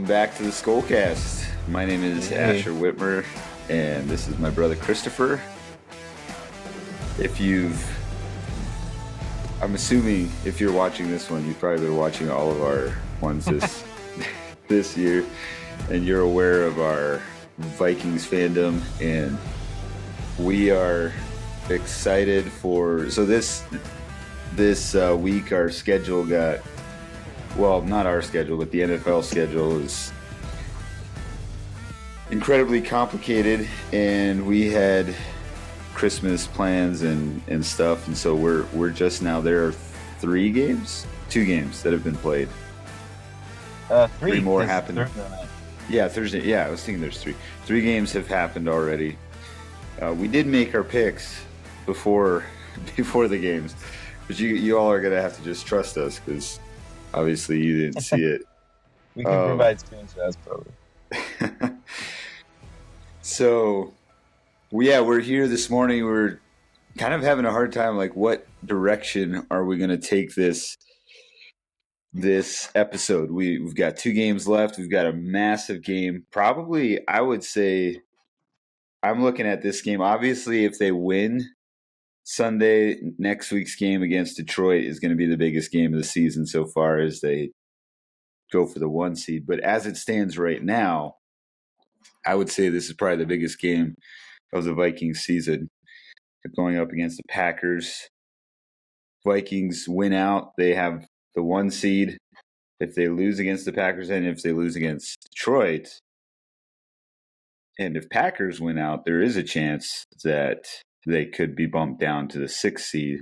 Welcome back to the Skullcast. My name is Hey. Asher Whitmer, and this is my brother Christopher. I'm assuming if you're watching this one, you've probably been watching all of our ones this year, and you're aware of our Vikings fandom, and we are excited for. So this week, our schedule got. Well, not our schedule, but the NFL schedule is incredibly complicated, and we had Christmas plans and stuff, and so we're just now. There are two games that have been played. Three more happened. Yeah, Thursday. Yeah, I was thinking there's three. 3 games have happened already. We did make our picks before the games, but you all are gonna have to just trust us because. Obviously, you didn't see it. We can provide screenshots, probably. So, we're here this morning. We're kind of having a hard time. Like, what direction are we going to take this episode? We've got 2 games left. We've got a massive game. Probably, I would say, I'm looking at this game. Obviously, if they win Sunday, next week's game against Detroit is going to be the biggest game of the season so far as they go for the 1 seed. But as it stands right now, I would say this is probably the biggest game of the Vikings season. They're going up against the Packers. Vikings win out. They have the 1 seed. If they lose against the Packers and if they lose against Detroit, and if Packers win out, there is a chance that they could be bumped down to the 6th seed.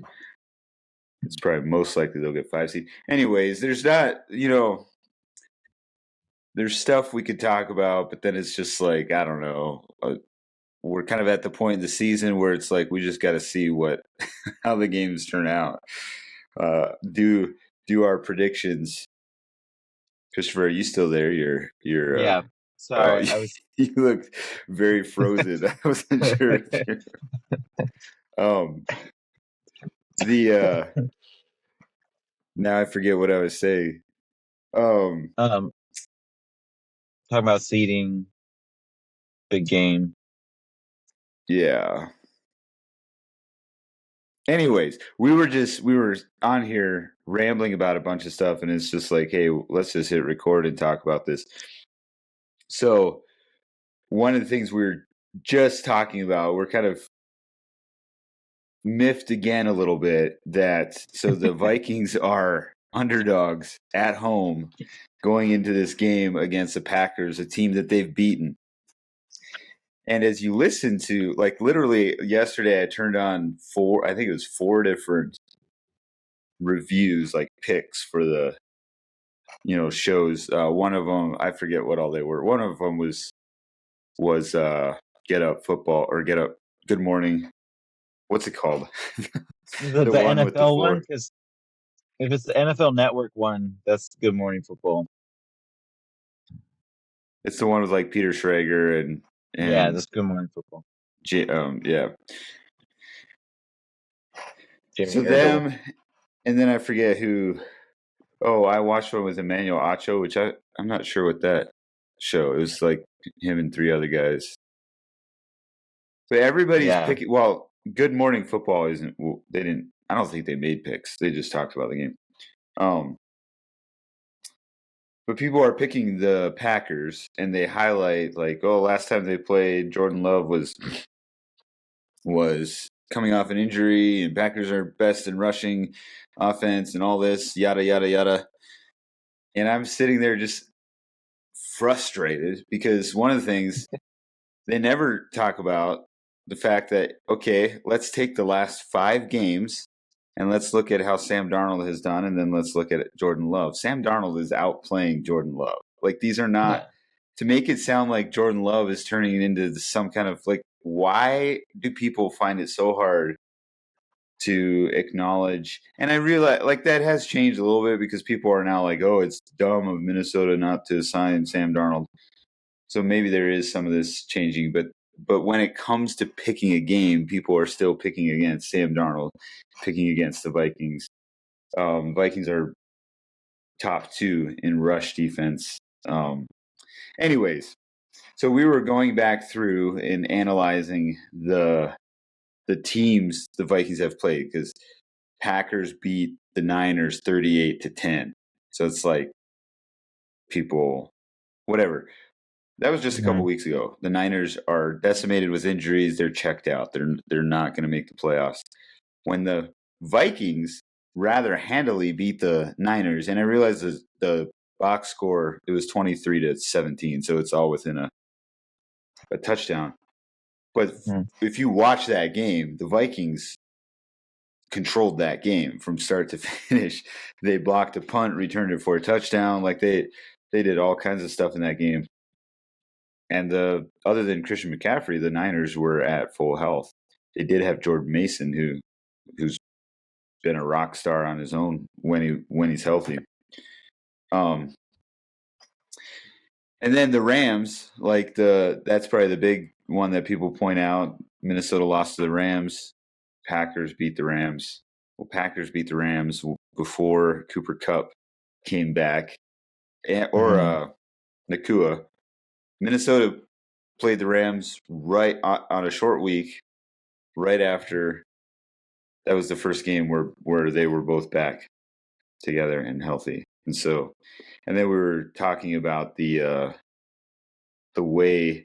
It's probably most likely they'll get 5 seed. Anyways, there's not, there's stuff we could talk about, but then it's just like, I don't know. We're kind of at the point in the season where it's like we just got to see how the games turn out. Do our predictions. Christopher, are you still there? You're yeah. Sorry, I was. You looked very frozen. I wasn't sure. Now I forget what I was saying. Talking about seeding, big game. Yeah. Anyways, we were on here rambling about a bunch of stuff, and it's just like, hey, let's just hit record and talk about this. So, one of the things we were just talking about, we're kind of miffed again a little bit so the Vikings are underdogs at home going into this game against the Packers, a team that they've beaten. And as you listen to, like, literally yesterday, I turned on 4 different reviews, like picks for the, shows. One of them, I forget what all they were. One of them was Get Up Football or Get Up Good Morning. What's it called? The NFL one, because if it's the NFL Network one, that's Good Morning Football. It's the one with like Peter Schrager and yeah, that's Good Morning Football. Yeah. Jimmy So Erdahl. them, and then I forget who. Oh, I watched one with Emmanuel Acho, which I'm not sure what that show. It was like him and 3 other guys. But everybody's picking. Well, Good Morning Football isn't. They didn't. I don't think they made picks. They just talked about the game. But people are picking the Packers, and they highlight like, oh, last time they played, Jordan Love was coming off an injury, and Packers are best in rushing offense, and all this yada yada yada. And I'm sitting there just frustrated because one of the things they never talk about the fact that, okay, let's take the last 5 games and let's look at how Sam Darnold has done, and then let's look at Jordan Love. Sam Darnold is outplaying Jordan Love. Like, these are not to make it sound like Jordan Love is turning it into some kind of like, why do people find it so hard to acknowledge? And I realize like that has changed a little bit because people are now like, oh, it's dumb of Minnesota not to sign Sam Darnold. So maybe there is some of this changing, but when it comes to picking a game, people are still picking against Sam Darnold, picking against the Vikings. Vikings are top 2 in rush defense. Anyways, so we were going back through and analyzing the teams the Vikings have played, because Packers beat the Niners 38-10. So it's like people, whatever. That was just a couple weeks ago. The Niners are decimated with injuries. They're checked out. They're not going to make the playoffs. When the Vikings rather handily beat the Niners, and I realize the box score, it was 23-17, so it's all within a touchdown. But if you watch that game, the Vikings controlled that game from start to finish. They blocked a punt, returned it for a touchdown. Like they did all kinds of stuff in that game. And other than Christian McCaffrey, the Niners were at full health. They did have Jordan Mason, who's been a rock star on his own when he's healthy. And then the Rams, like that's probably the big one that people point out. Minnesota lost to the Rams. Packers beat the Rams. Well, Packers beat the Rams before Cooper Kupp came back, or Nakua. Minnesota played the Rams right on a short week, right after. That was the first game where they were both back together and healthy. And then we were talking about the way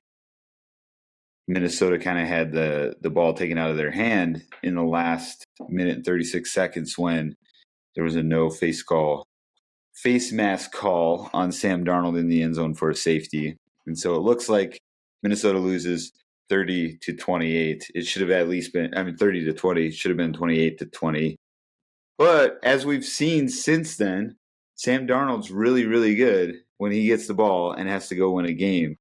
Minnesota kind of had the ball taken out of their hand in the last minute and 36 seconds when there was a no face mask call on Sam Darnold in the end zone for a safety. And so it looks like Minnesota loses 30-28. It should have at least been, 30-20. It should have been 28-20. But as we've seen since then, Sam Darnold's really, really good when he gets the ball and has to go win a game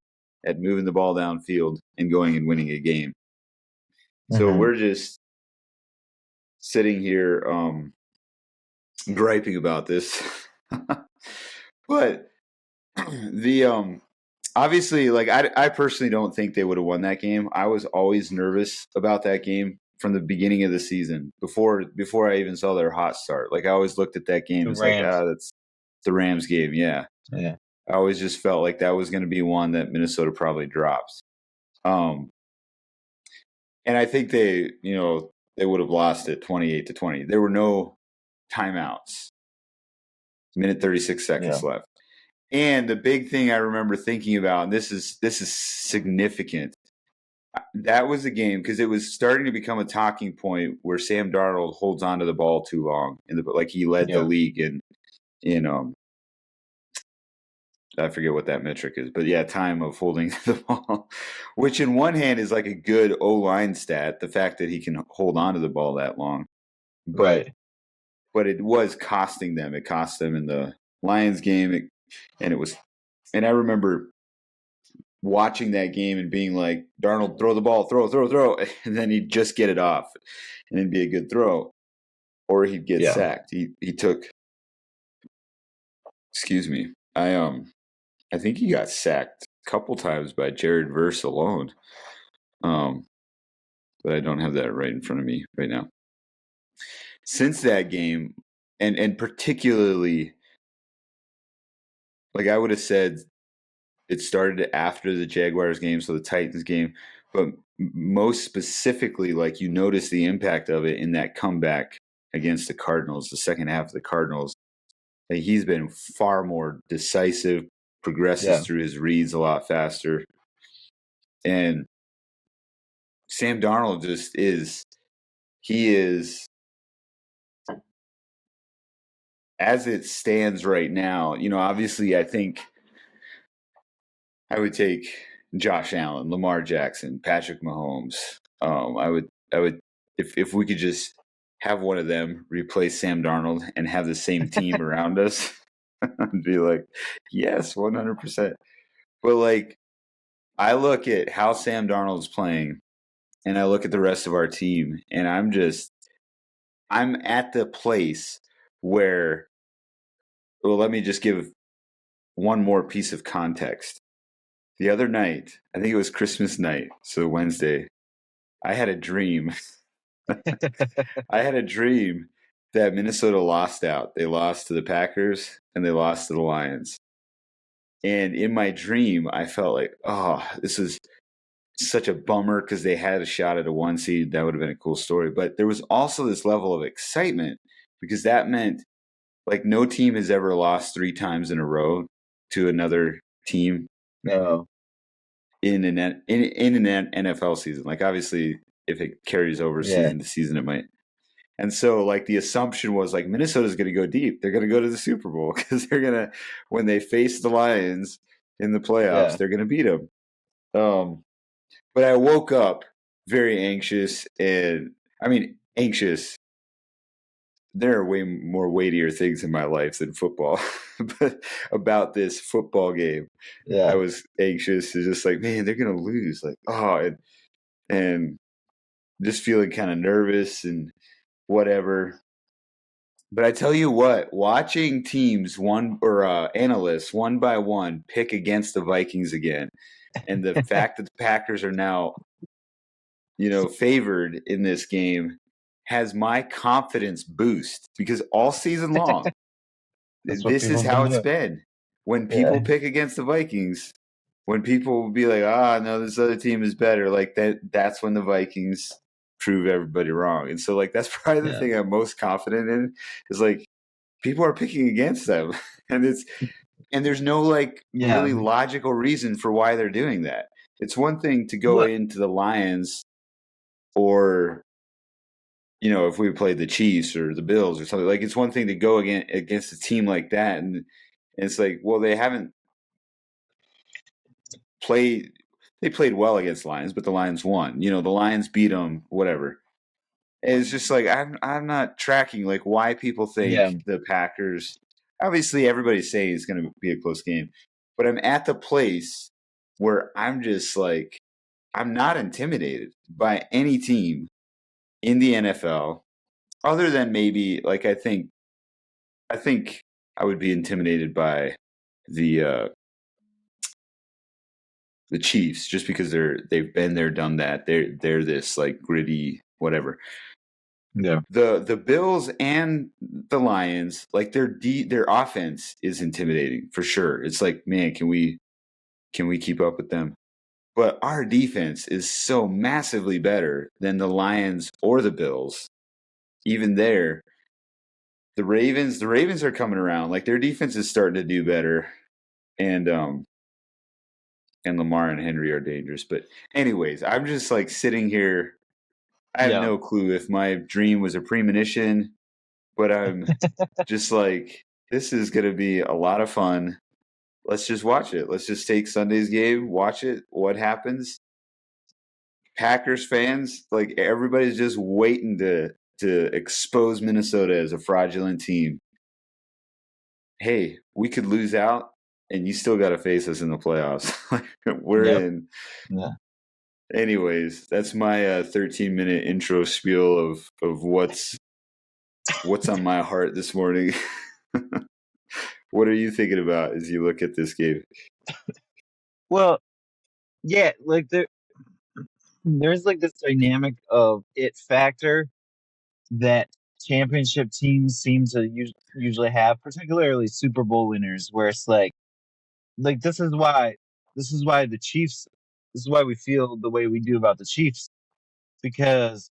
at moving the ball downfield and going and winning a game. So we're just sitting here griping about this. But the obviously, like I personally don't think they would have won that game. I was always nervous about that game from the beginning of the season, before I even saw their hot start. Like I always looked at that game, it's like, that's the Rams game. Yeah. I always just felt like that was going to be one that Minnesota probably drops. And I think they would have lost it 28-20. There were no timeouts. Minute 36 seconds left. And the big thing I remember thinking about, and this is significant, that was a game because it was starting to become a talking point where Sam Darnold holds onto the ball too long, like he led the league in I forget what that metric is, but time of holding the ball, which in one hand is like a good O-line stat, the fact that he can hold on to the ball that long. But it was costing them. It cost them in the Lions game, and I remember watching that game and being like, Darnold, throw the ball, throw, and then he'd just get it off, and it'd be a good throw, or he'd get sacked. He took, excuse me, I think he got sacked a couple times by Jared Verse alone, but I don't have that right in front of me right now. Since that game, and particularly, like I would have said, it started after the Jaguars game, so the Titans game, but most specifically, like you notice the impact of it in that comeback against the Cardinals, the second half of the Cardinals. Like he's been far more decisive, progresses through his reads a lot faster. And Sam Darnold he is, as it stands right now, obviously I think I would take Josh Allen, Lamar Jackson, Patrick Mahomes. I would if we could just have one of them replace Sam Darnold and have the same team around us, I'd be like, yes, 100%. But like, I look at how Sam Darnold's playing, and I look at the rest of our team, and I'm at the place where, well, let me just give one more piece of context. The other night, I think it was Christmas night, so Wednesday, I had a dream. I had a dream that Minnesota lost out. They lost to the Packers and they lost to the Lions. And in my dream, I felt like, oh, this is such a bummer because they had a shot at a 1 seed. That would have been a cool story. But there was also this level of excitement because that meant like no team has ever lost 3 times in a row to another team. No. In an NFL season. Like obviously, if it carries over season to season, it might. And so, like the assumption was like Minnesota's going to go deep. They're going to go to the Super Bowl because they're going to, when they face the Lions in the playoffs, they're going to beat them. But I woke up very anxious, and I mean anxious. There are way more weightier things in my life than football, but about this football game, I was anxious. It's just like, man, they're gonna lose. Like, oh, and just feeling kind of nervous and whatever. But I tell you what, watching teams analysts one by one pick against the Vikings again, and the fact that the Packers are now, favored in this game has my confidence boost because all season long, this is how it's been. When people pick against the Vikings, when people will be like, no, this other team is better, like that's when the Vikings prove everybody wrong. And so like that's probably the thing I'm most confident in is like people are picking against them. and there's no like really logical reason for why they're doing that. It's one thing to go into the Lions or if we played the Chiefs or the Bills or something, like it's one thing to go against a team like that, and it's like, well, they haven't played. They played well against Lions, but the Lions won. The Lions beat them, whatever. And it's just like I'm not tracking like why people think the Packers. Obviously, everybody's saying it's going to be a close game, but I'm at the place where I'm just like I'm not intimidated by any team in the NFL. Other than maybe like I think I would be intimidated by the Chiefs just because they've been there, done that. They're this like gritty whatever. Yeah. The Bills and the Lions, like their offense is intimidating for sure. It's like, man, can we keep up with them? But our defense is so massively better than the Lions or the Bills. Even there, the Ravens are coming around. Like their defense is starting to do better, and Lamar and Henry are dangerous. But anyways, I'm just like sitting here. I have no clue if my dream was a premonition, but I'm just like, this is going to be a lot of fun. Let's just watch it. Let's just take Sunday's game, watch it. What happens? Packers fans, like everybody's just waiting to expose Minnesota as a fraudulent team. Hey, we could lose out, and you still got to face us in the playoffs. We're in. Yeah. Anyways, that's my 13-minute intro spiel of what's on my heart this morning. What are you thinking about as you look at this game? Well, yeah, like there's like this dynamic of it factor that championship teams seem to usually have, particularly Super Bowl winners, where it's like this is why the Chiefs, this is why we feel the way we do about the Chiefs, because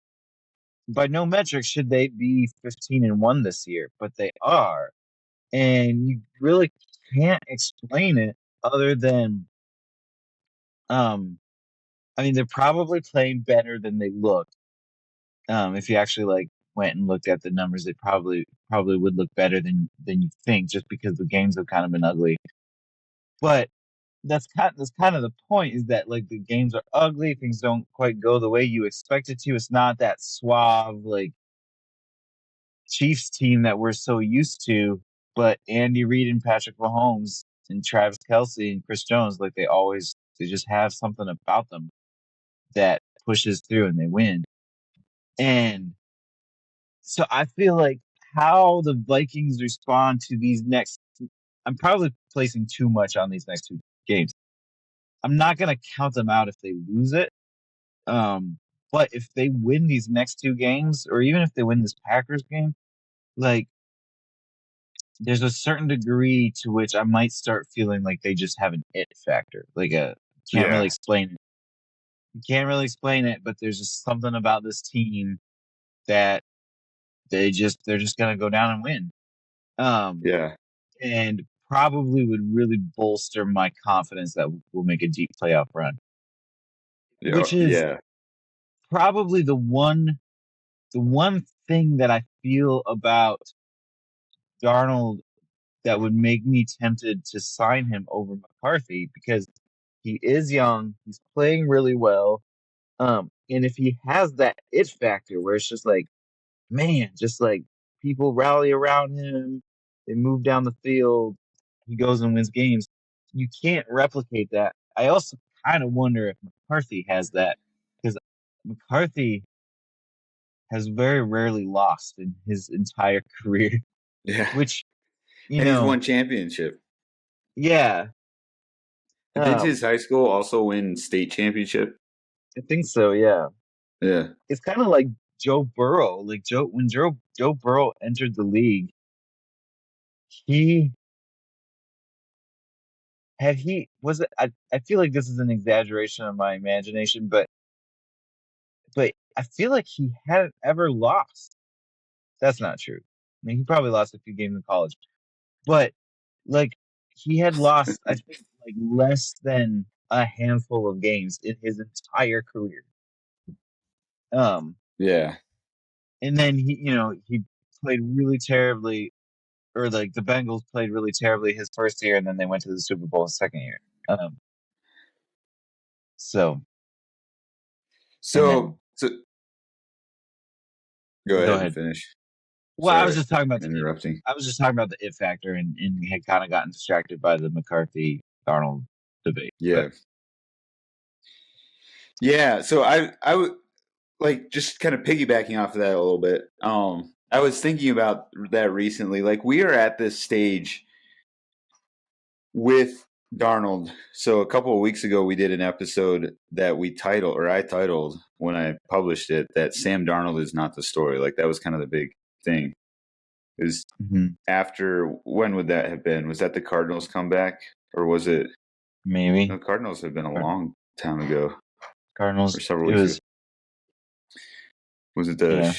by no metric should they be 15-1 this year, but they are, and you really can't explain it other than I mean, they're probably playing better than they look. If you actually like went and looked at the numbers, they probably would look better than you think, just because the games have kind of been ugly. But that's kind of the point, is that like the games are ugly, things don't quite go the way you expect it to. It's not that suave like Chiefs team that we're so used to. But Andy Reid and Patrick Mahomes and Travis Kelce and Chris Jones, like they just have something about them that pushes through and they win. And so I feel like how the Vikings respond to these next, I'm probably placing too much on these next 2 games. I'm not going to count them out if they lose it. But if they win these next 2 games, or even if they win this Packers game, like there's a certain degree to which I might start feeling like they just have an it factor. Like a can't really Yeah. explain it. You can't really explain it, but there's just something about this team that they're just gonna go down and win. Um, Yeah. and probably would really bolster my confidence that we'll make a deep playoff run, Yeah. which is Yeah. probably the one thing that I feel about Darnold that would make me tempted to sign him over McCarthy because he is young, he's playing really well. And if he has that it factor where it's just like, man, just like people rally around him, they move down the field, he goes and wins games. You can't replicate that. I also kind of wonder if McCarthy has that because McCarthy has very rarely lost in his entire career, Yeah. which, you And he's know, won championship. yeah, Didn't um, his high school also win state championship? I think so, yeah. Yeah. It's kind of like Joe Burrow. Like when Joe Burrow entered the league, he he was it I feel like this is an exaggeration of my imagination, but I feel like he hadn't ever lost. That's not true. I mean, he probably lost a few games in college, but like he had lost, I think, like less than a handful of games in his entire career. Um, Yeah. and then he played really terribly, or like the Bengals played really terribly his first year, and then they went to the Super Bowl his second year. So and then So go go ahead and ahead. finish. Well, I was Sorry, just talking about interrupting. I was just talking about the it factor, and we had kind of gotten distracted by the McCarthy Darnold debate. But Yeah. Yeah. So I would like just kind of piggybacking off of that a little bit. I was thinking about that recently. Like we are at this stage with Darnold. So a couple of weeks ago, we did an episode that I titled when I published it, that Sam Darnold is not the story. Like that was kind of the big thing. It was mhm, after, when would that have been? Was that the Cardinals comeback, or was it? maybe The Cardinals have been a Card- long time ago, or Cardinals. several It weeks ago. was Was it the? yeah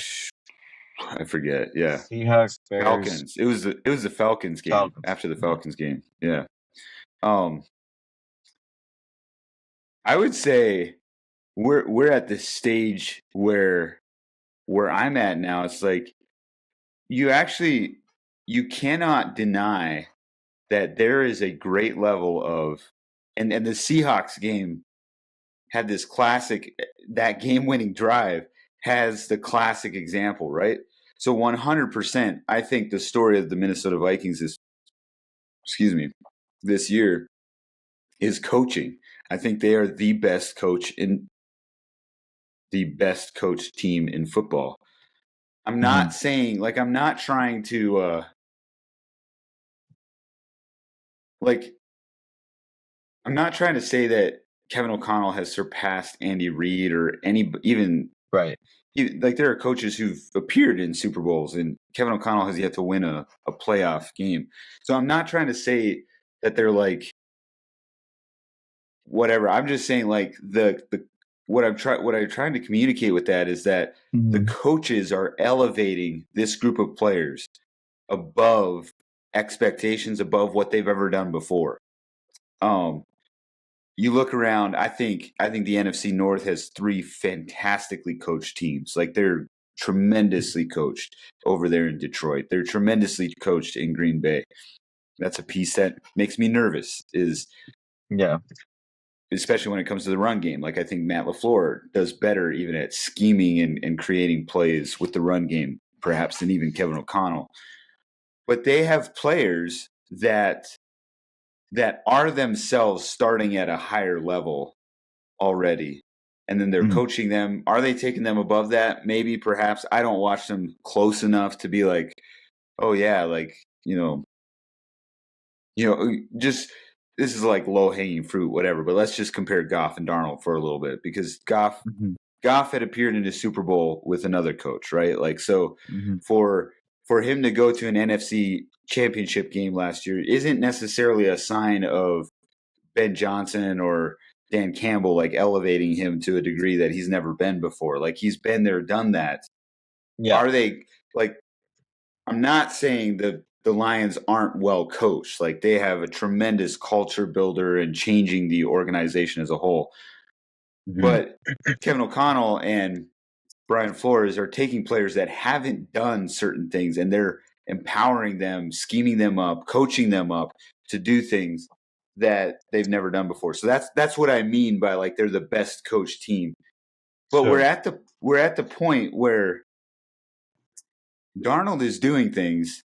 I forget. Yeah, Seahawks, Bears, Falcons. It was the Falcons game, Falcons. after the Yeah. Falcons game. Yeah. Um, I would say we're at this stage where I'm at now. It's like you actually you cannot deny that there is a great level of, and the Seahawks game had this classic, that game winning drive has the classic example, right? So 100%, I think the story of the Minnesota Vikings is, excuse me, this year is coaching. I think they are the best coached team in football. I'm Mhm. not saying, like, I'm not trying to like I'm not trying to say that Kevin O'Connell has surpassed Andy Reid or any, even Right. like there are coaches who've appeared in Super Bowls, and Kevin O'Connell has yet to win a playoff game. So I'm not trying to say that they're like whatever. I'm just saying like the what I'm trying to communicate with that is that the Mhm. coaches are elevating this group of players above expectations, above what they've ever done before. Um, you look around, I think the NFC North has three fantastically coached teams. Like they're tremendously coached over there in Detroit. They're tremendously coached in Green Bay. That's a piece that makes me nervous, is Yeah. especially when it comes to the run game. Like I think Matt LaFleur does better even at scheming and creating plays with the run game, perhaps, than even Kevin O'Connell. But they have players that are themselves starting at a higher level already, and then they're Mhm. coaching them. Are they taking them above that? Maybe, perhaps. I don't watch them close enough to be like, oh yeah, like just this is like low hanging fruit, whatever. But let's just compare Goff and Darnold for a little bit, because Mhm. Goff had appeared in a Super Bowl with another coach, right? Like so, Mhm. for him to go to an NFC championship game last year isn't necessarily a sign of Ben Johnson or Dan Campbell like elevating him to a degree that he's never been before. Like he's been there, done that. Yeah. Are they like? I'm not saying that the Lions aren't well coached. Like they have a tremendous culture builder and changing the organization as a whole. Mm-hmm. But Kevin O'Connell and Brian Flores are taking players that haven't done certain things and they're empowering them, scheming them up, coaching them up to do things that they've never done before. So that's what I mean by like they're the best coached team. But Sure. we're at the point where Darnold is doing things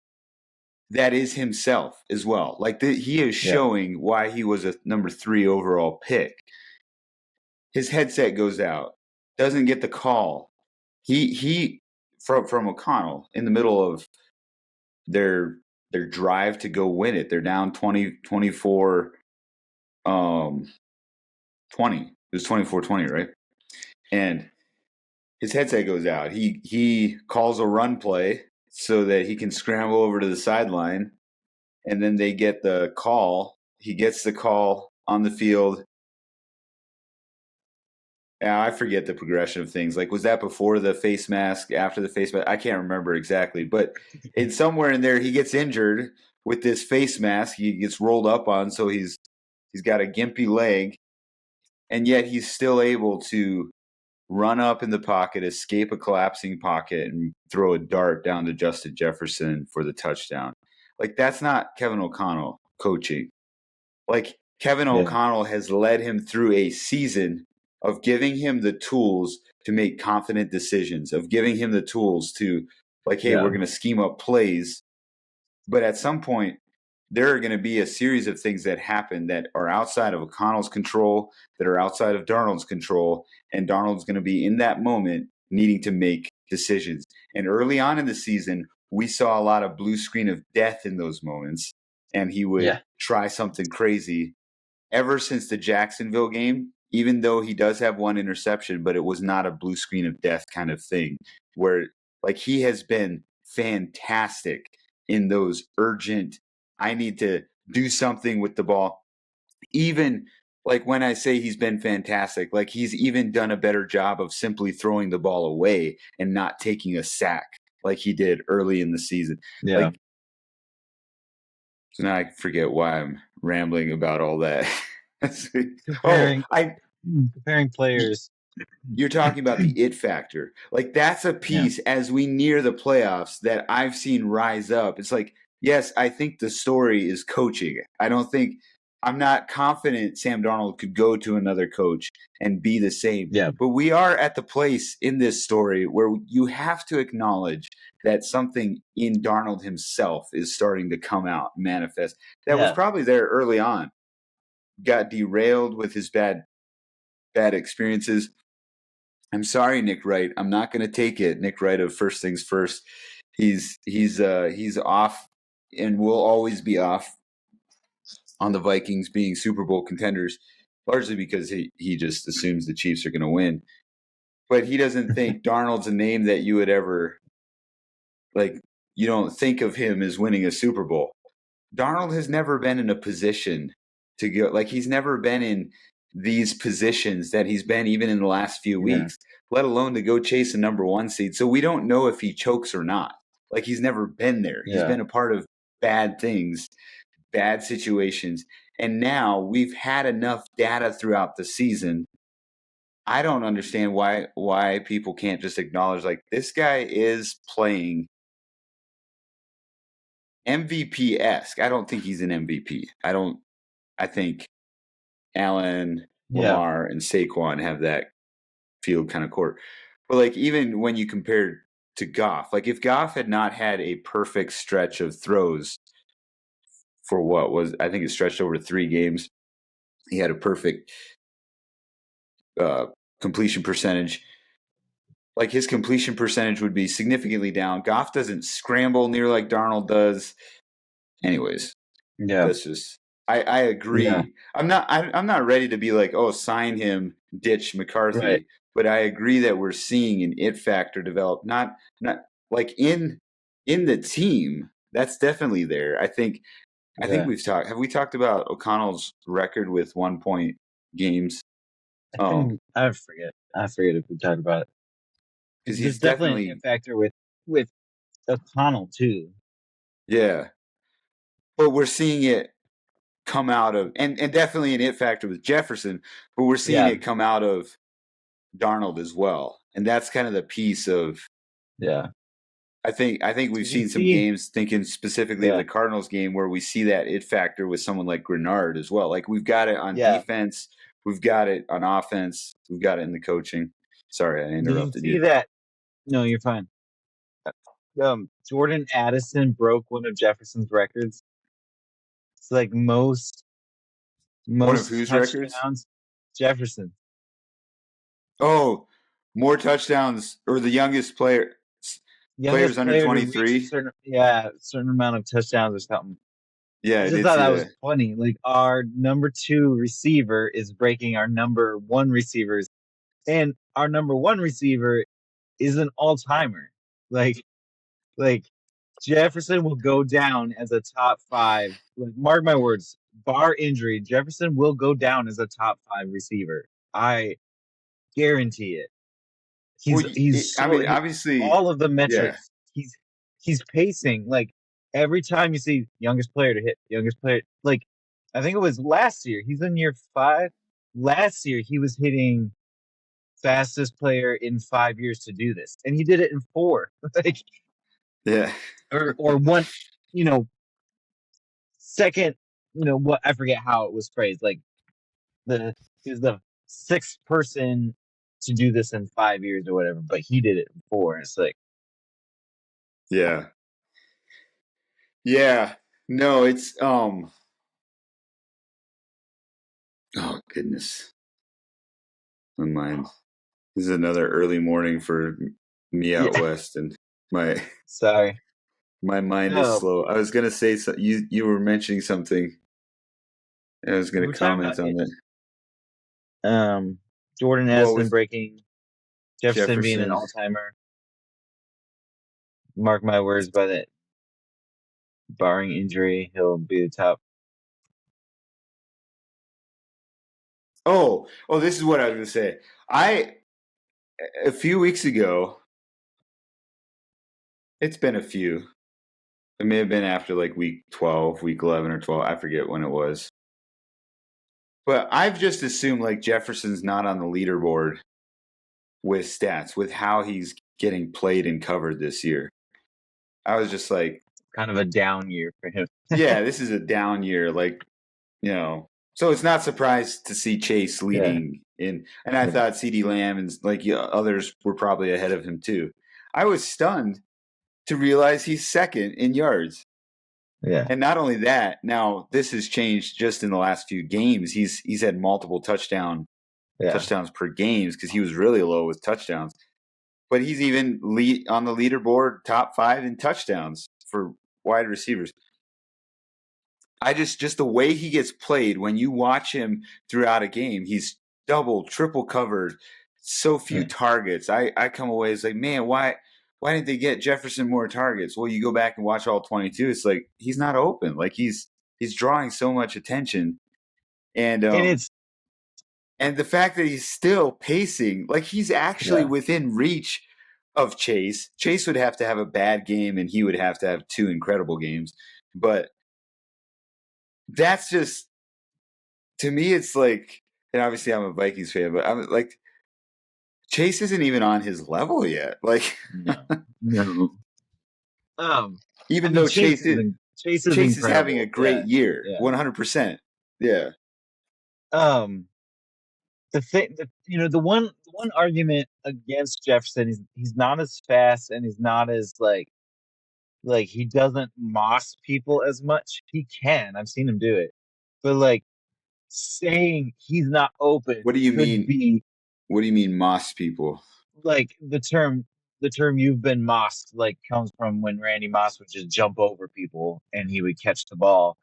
that is himself as well. Like he is showing why he was a number 3 overall pick. His headset goes out, doesn't get the call. He from O'Connell in the middle of their drive to go win it. They're down 24 20. It was 24-20, right? And his headset goes out. He calls a run play so that he can scramble over to the sideline, and then they get the call. He gets the call on the field. I forget the progression of things. Like, was that before the face mask, after the face mask? I can't remember exactly. But it's somewhere in there, he gets injured with this face mask. He gets rolled up on, so he's got a gimpy leg, and yet he's still able to run up in the pocket, escape a collapsing pocket, and throw a dart down to Justin Jefferson for the touchdown. Like, that's not Kevin O'Connell coaching. Like, Kevin O'Connell has led him through a season of giving him the tools to make confident decisions, of giving him the tools to, like, hey, we're going to scheme up plays. But at some point, there are going to be a series of things that happen that are outside of O'Connell's control, that are outside of Darnold's control, and Darnold's going to be in that moment needing to make decisions. And early on in the season, we saw a lot of blue screen of death in those moments, and he would try something crazy. Ever since the Jacksonville game, even though he does have one interception, but it was not a blue screen of death kind of thing, where like he has been fantastic in those urgent, I need to do something with the ball. Even like when I say he's been fantastic, like he's even done a better job of simply throwing the ball away and not taking a sack like he did early in the season. Like, so now I forget why I'm rambling about all that. Comparing players. You're talking about the it factor. Like that's a piece as we near the playoffs that I've seen rise up. It's like, yes, I think the story is coaching. I'm not confident Sam Darnold could go to another coach and be the same. Yeah. But we are at the place in this story where you have to acknowledge that something in Darnold himself is starting to come out, manifest. That was probably there early on. Got derailed with his bad experiences. I'm sorry, Nick Wright. I'm not going to take it. Nick Wright of First Things First. He's off and will always be off on the Vikings being Super Bowl contenders, largely because he just assumes the Chiefs are going to win. But he doesn't think Darnold's a name that you would ever, like, you don't think of him as winning a Super Bowl. Darnold has never been in a position to go, like he's never been in these positions that he's been even in the last few weeks, let alone to go chase a number 1 seed. So we don't know if he chokes or not. Like he's never been there. He's been a part of bad things, bad situations. And now we've had enough data throughout the season. I don't understand why people can't just acknowledge like this guy is playing MVP-esque. I don't think he's an MVP. I think Allen, Lamar, and Saquon have that field kind of court. But like even when you compare to Goff, like if Goff had not had a perfect stretch of throws for I think it stretched over 3 games. He had a perfect completion percentage. Like his completion percentage would be significantly down. Goff doesn't scramble near like Darnold does. Anyways, that's just I agree. Yeah. I'm not ready to be like, oh, sign him, ditch McCarthy. Right. But I agree that we're seeing an it factor develop. Not like in the team, that's definitely there. I think Yeah, have we talked about O'Connell's record with 1 point games? I forget if we talked about it Because because there's he's definitely an it definitely, factor with O'Connell too. yeah. But we're seeing it come out of, and definitely an it factor with Jefferson, but we're seeing Yeah, it come out of Darnold as well. And that's kind of the piece of, yeah. I think we've Did you seen some see? games, thinking specifically of Yeah, the Cardinals game, where we see that it factor with someone like Grenard as well. Like we've got it on yeah. defense, we've got it on offense, we've got it in the coaching. Sorry, I Did you interrupted see you. that? No, you're fine. Jordan Addison broke one of Jefferson's records. It's like One of most whose records? touchdowns. Jefferson, Oh, more touchdowns, or the youngest players youngest under player to reach 23. certain amount of touchdowns or something. Yeah, I I just did thought see that was that. funny. Like our number two receiver is breaking our number one receivers, and our number one receiver is an all timer. Like like Jefferson will go down as a top five. Like mark my words, bar injury, Jefferson will go down as a top five receiver. I guarantee it. Well, He's I so mean, obviously, all of the yeah, metrics. He's pacing like every time you see youngest player to hit youngest player. Like I think it was last year. He's in year five. Last year he was hitting fastest player in 5 years to do this, and he did it in four. Like yeah, or one, you know, second. You know what? I forget how it was phrased. Like the he was the sixth person to do this in 5 years or whatever, but he did it in four. And it's like yeah, yeah. No, it's oh goodness, my mind. This is another early morning for me yeah. out west, and my Sorry. my mind is Um, slow. I was gonna say, you were mentioning something, and I was we gonna were talking about comment on it. that. Jordan Well, Addison with breaking, Jefferson being an Jefferson. all timer. Mark my words, by that, barring injury, he'll be the top. Oh, this is what I was gonna say. I A few weeks ago, it's been a few. It may have been after like week 12, week 11 or 12. I forget when it was. But I've just assumed like Jefferson's not on the leaderboard with stats, with how he's getting played and covered this year. I was just like, Kind of a down year for him. yeah, this is a down year. Like, so it's not surprised to see Chase Yeah, leading in. And I yeah, thought CD Lamb and like others were probably ahead of him too. I was stunned to realize he's second in yards. yeah, And not only that, now this has changed just in the last few games. He's had multiple yeah, touchdowns per games because he was really low with touchdowns. But he's even on the leaderboard, top 5 in touchdowns for wide receivers. I just the way he gets played when you watch him throughout a game, he's double, triple covered, so few yeah. targets. I come away as like, man, why didn't they get Jefferson more targets? Well, you go back and watch all 22. It's like he's not open. Like he's drawing so much attention, and And um it's and the fact that he's still pacing, like he's actually yeah, within reach of Chase. Chase would have to have a bad game, and he would have to have two incredible games. But that's just, to me, it's like, and obviously I'm a Vikings fan, but I'm like, Chase isn't even on his level yet. Like, no, no. I even mean though Chase is Chase is having a incredible. great Yeah, year, yeah. 100%. Yeah. Um, the thing, the one argument against Jefferson is he's not as fast and he's not as like he doesn't moss people as much. He can. I've seen him do it, but like saying he's not open What do you could mean? be What do you mean, Moss people? like the term you've been mossed like comes from when Randy Moss would just jump over people and he would catch the ball,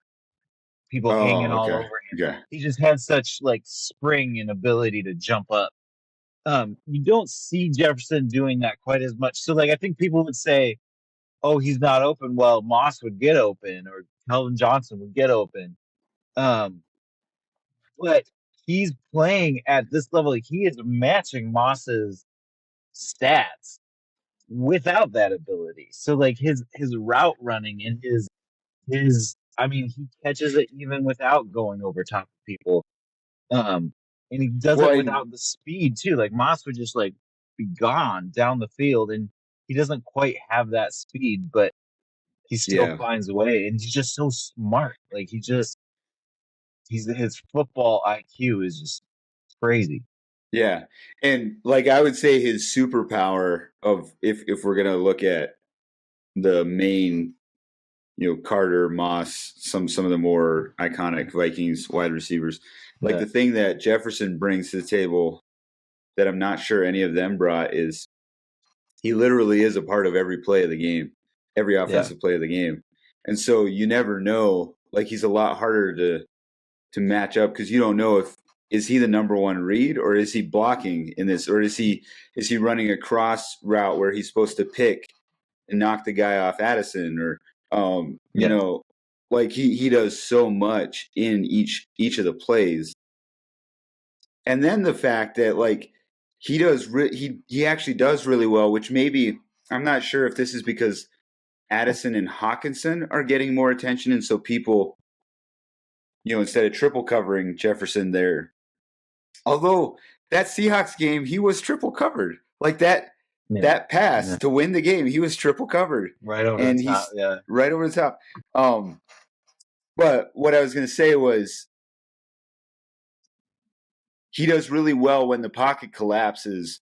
people hanging Oh, all okay. over him. Okay. He just had such like spring and ability to jump up. You don't see Jefferson doing that quite as much. So like I think people would say oh, he's not open. Well, Moss would get open, or Calvin Johnson would get open. Um, but he's playing at this level. Like, he is matching Moss's stats without that ability. So like his route running and his I mean, he catches it even without going over top of people. Um, and he does Well, it and without the speed too. Like Moss would just like be gone down the field, and he doesn't quite have that speed, but he still yeah, finds a way, and he's just so smart. Like he's his football IQ is just crazy. yeah, and like I would say his superpower of if we're gonna look at the main, Carter, Moss, some of the more iconic Vikings wide receivers, like Yeah, the thing that Jefferson brings to the table that I'm not sure any of them brought is he literally is a part of every play of the game, every yeah, offensive play of the game. And so you never know, like he's a lot harder to match up because you don't know if is he the number one read or is he blocking in this or is he running a cross route where he's supposed to pick and knock the guy off Addison or yeah. like he does so much in each of the plays. And then the fact that like he actually does really well, which maybe I'm not sure if this is because Addison and Hawkinson are getting more attention, and so people, instead of triple covering Jefferson there, although that Seahawks game he was triple covered, like Yeah, that pass yeah. to win the game he was triple covered, Right over the and top. he's Yeah. right over the top. But what I was going to say was he does really well when the pocket collapses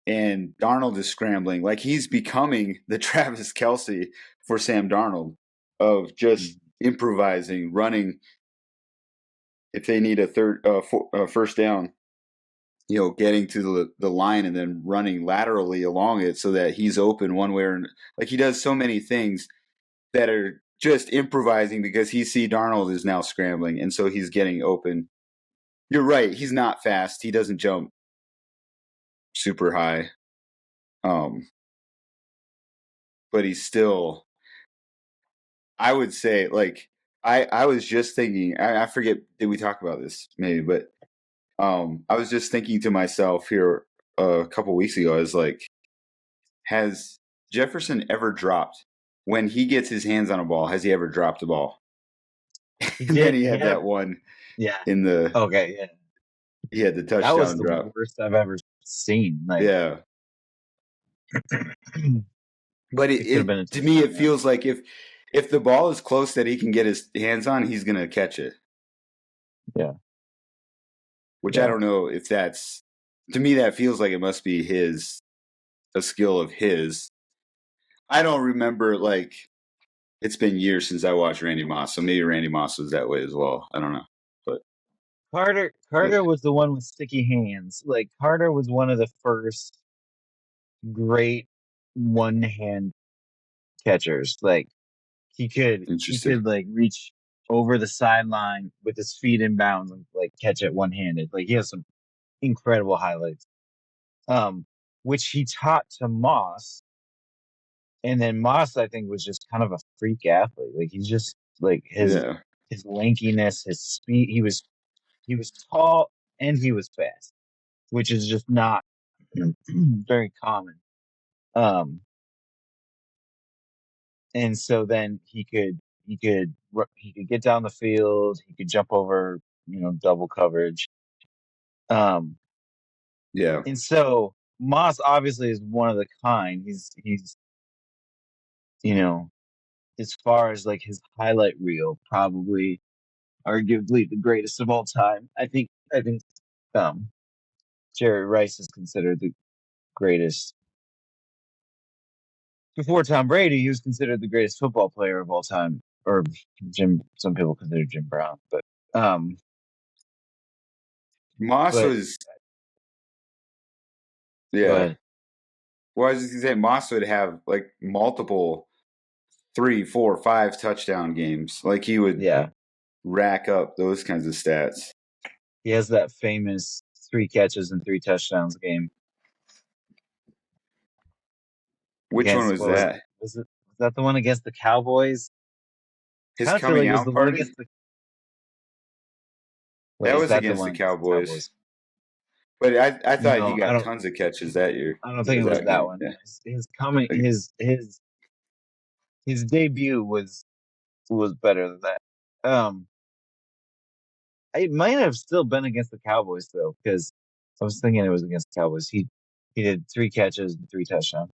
and Darnold is scrambling. Like he's becoming the Travis Kelce for Sam Darnold of just improvising, running. If they need a first down, getting to the line and then running laterally along it so that he's open one way or like he does so many things that are just improvising because he see Darnold is now scrambling and so he's getting open. You're right. He's not fast. He doesn't jump super high. Um, but he's still, I would say, like, I was just thinking, I forget, did we talk about this maybe, but I was just thinking to myself here a couple weeks ago, I was like, has Jefferson ever dropped? When he gets his hands on a ball, has he ever dropped a ball? He And then did. he He had had. that one Yeah. in the, Okay. Yeah. he had the That was touchdown the drop. worst I've ever seen. Like, Yeah. it But could have been a to me, touchdown. it Yeah. feels like if the ball is close that he can get his hands on, he's going to catch it. Yeah. Which I Yeah. don't know if that's, to me, that feels like it must be a skill of his. I don't remember, like, it's been years since I watched Randy Moss, so maybe Randy Moss was that way as well. I don't know. But Carter was the one with sticky hands. Like Carter was one of the first great one hand catchers. Like he interesting. could like reach over the sideline with his feet in bounds and like catch it one handed. Like he has some incredible highlights. Um, which he taught to Moss. And then Moss, I think, was just kind of a freak athlete. Like he's just like Yeah. his lankiness, his speed. He was tall and he was fast, which is just not very common. Um, and so then he could get down the field. He could jump over, double coverage. Um, Yeah. and so Moss obviously is one of the kind. He's you know as far as like his highlight reel, probably arguably the greatest of all time. I think um Jerry Rice is considered the greatest. Before Tom Brady, he was considered the greatest football player of all time. Or Jim some people consider Jim Brown, but um Moss but was, go yeah. ahead. Well, I was just going to say, Moss would have like multiple 3, 4, 5 touchdown games. Like he would Yeah. rack up those kinds of stats. He has that famous 3 catches and 3 touchdowns game Which one against was what was that? Was that the one against the Cowboys? His Kind of feel like coming it was out the one party? against the. Wait, That is was that the against the one against the Cowboys. Cowboys? But I thought he No, I got don't. tons of catches that year. I don't Or think it was that that game. one. Yeah. His coming Like, his debut was better than that. It might have still been against the Cowboys though, because I was thinking it was against the Cowboys. He did 3 catches and 3 touchdowns.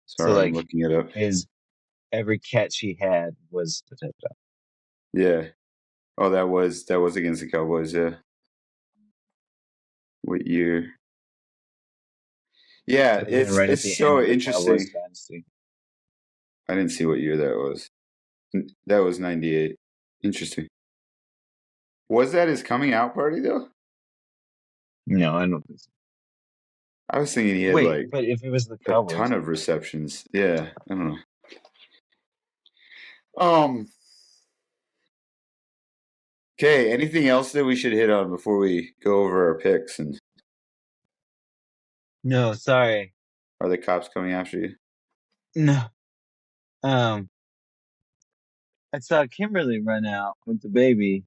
So sorry, I'm like looking it up. his every catch he had was a touchdown. Yeah. Oh, that was against the Cowboys, yeah. What year? Yeah, Would have been it's right at it's the end so of the Cowboys interesting. dynasty. I didn't see what year that was. That was 98. Interesting. Was that his coming out party though? No, I don't think so. I was thinking he had Wait, like but if it was the a ton Cowboys, of receptions. Yeah, I don't know. Um. Okay. Anything else that we should hit on before we go over our picks? And no, sorry, are the cops coming after you? no. Um, I saw Kimberly run out with the baby.